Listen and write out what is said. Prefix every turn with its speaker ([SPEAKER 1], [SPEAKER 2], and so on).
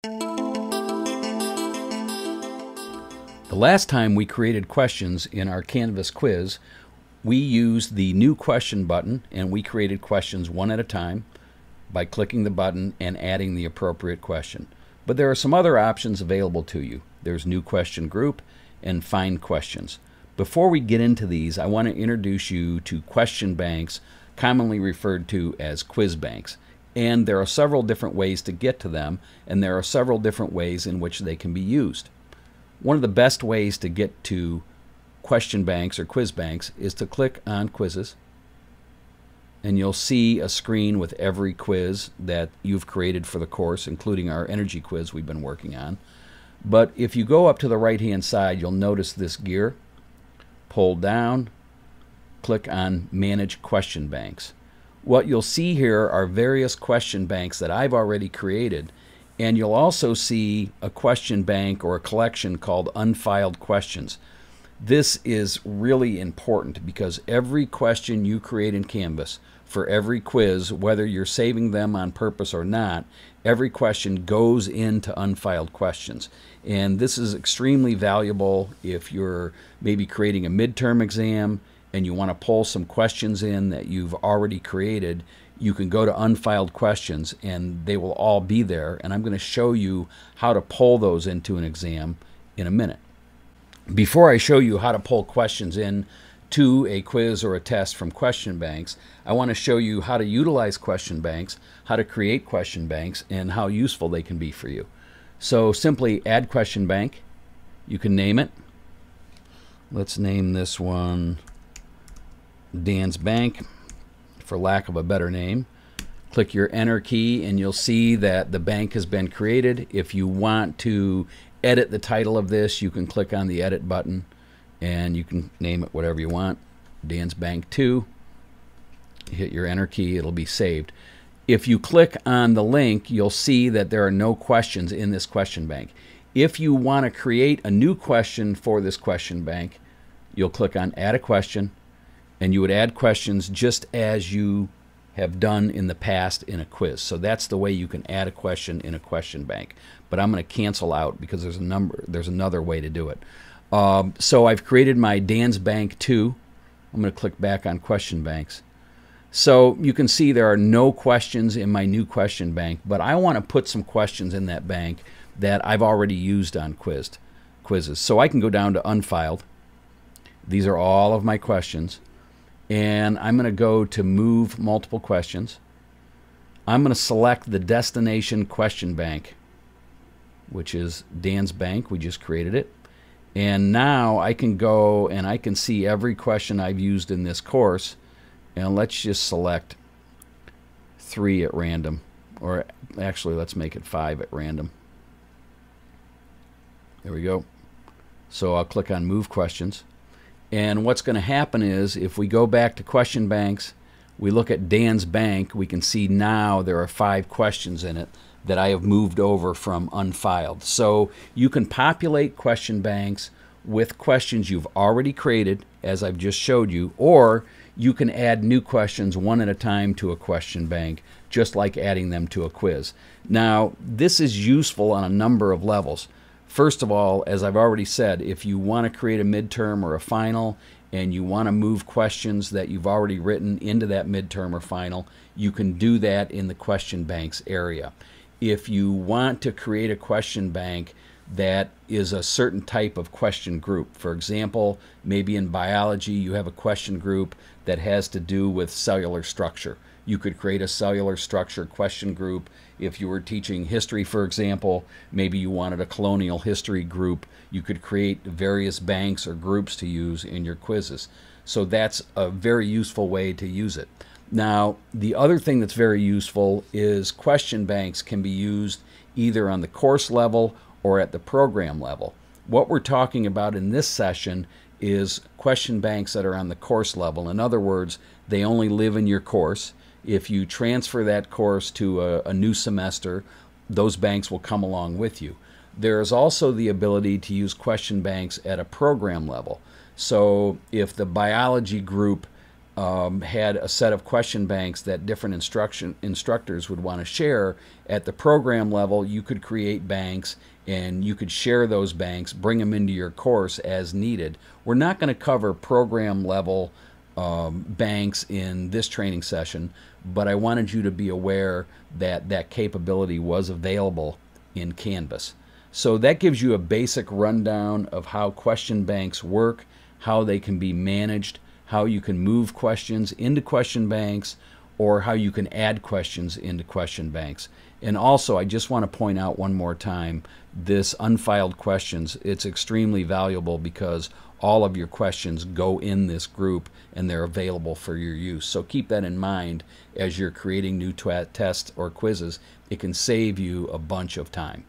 [SPEAKER 1] The last time we created questions in our Canvas quiz, we used the new question button and we created questions one at a time by clicking the button and adding the appropriate question. But there are some other options available to you. There's new question group and find questions. Before we get into these, I want to introduce you to question banks, commonly referred to as quiz banks. And there are several different ways to get to them, and there are several different ways in which they can be used. One of the best ways to get to question banks or quiz banks is to click on quizzes, and you'll see a screen with every quiz that you've created for the course, including our energy quiz we've been working on. But if you go up to the right hand side, you'll notice this gear. Pull down, click on Manage Question Banks. What you'll see here are various question banks that I've already created, and you'll also see a question bank or a collection called Unfiled Questions. This is really important because every question you create in Canvas for every quiz, whether you're saving them on purpose or not, every question goes into Unfiled Questions. And this is extremely valuable if you're maybe creating a midterm exam and you want to pull some questions in that you've already created. You can go to Unfiled Questions and they will all be there, and I'm going to show you how to pull those into an exam in a minute. Before I show you how to pull questions in to a quiz or a test from question banks, I want to show you how to utilize question banks, how to create question banks, and how useful they can be for you. So simply add question bank. You can name it. Let's name this one Dan's Bank, for lack of a better name. Click your enter key and you'll see that the bank has been created. If you want to edit the title of this, you can click on the edit button and you can name it whatever you want. Dan's Bank 2. Hit your enter key, it'll be saved. If you click on the link, you'll see that there are no questions in this question bank. If you want to create a new question for this question bank, you'll click on Add a Question, and you would add questions just as you have done in the past in a quiz. So that's the way you can add a question in a question bank. But I'm going to cancel out because there's another way to do it. So I've created my Dan's Bank 2. I'm going to click back on question banks. So you can see there are no questions in my new question bank, but I want to put some questions in that bank that I've already used on quizzes. So I can go down to Unfiled. These are all of my questions. And I'm going to go to Move Multiple Questions. I'm going to select the destination question bank, which is Dan's Bank. We just created it. And now I can go and I can see every question I've used in this course. And let's just select 3 at random. Or actually, let's make it 5 at random. There we go. So I'll click on Move Questions. And what's going to happen is if we go back to question banks, we look at Dan's Bank, we can see now there are 5 questions in it that I have moved over from Unfiled. So you can populate question banks with questions you've already created, as I've just showed you, or you can add new questions one at a time to a question bank, just like adding them to a quiz. Now, this is useful on a number of levels. First of all, as I've already said, if you want to create a midterm or a final and you want to move questions that you've already written into that midterm or final, you can do that in the question banks area. If you want to create a question bank that is a certain type of question group, for example, maybe in biology you have a question group that has to do with cellular structure. You could create a cellular structure question group. If you were teaching history, for example, maybe you wanted a colonial history group, you could create various banks or groups to use in your quizzes. So that's a very useful way to use it. Now, the other thing that's very useful is question banks can be used either on the course level or at the program level. What we're talking about in this session is question banks that are on the course level. In other words, they only live in your course. If you transfer that course to a new semester, those banks will come along with you. There is also the ability to use question banks at a program level. So if the biology group had a set of question banks that different instructors would want to share. At the program level, you could create banks and you could share those banks, bring them into your course as needed. We're not going to cover program level banks in this training session, but I wanted you to be aware that that capability was available in Canvas. So that gives you a basic rundown of how question banks work, how they can be managed, how you can move questions into question banks, or how you can add questions into question banks. And also, I just want to point out one more time, this unfiled questions, it's extremely valuable because all of your questions go in this group and they're available for your use. So keep that in mind as you're creating new tests or quizzes. It can save you a bunch of time.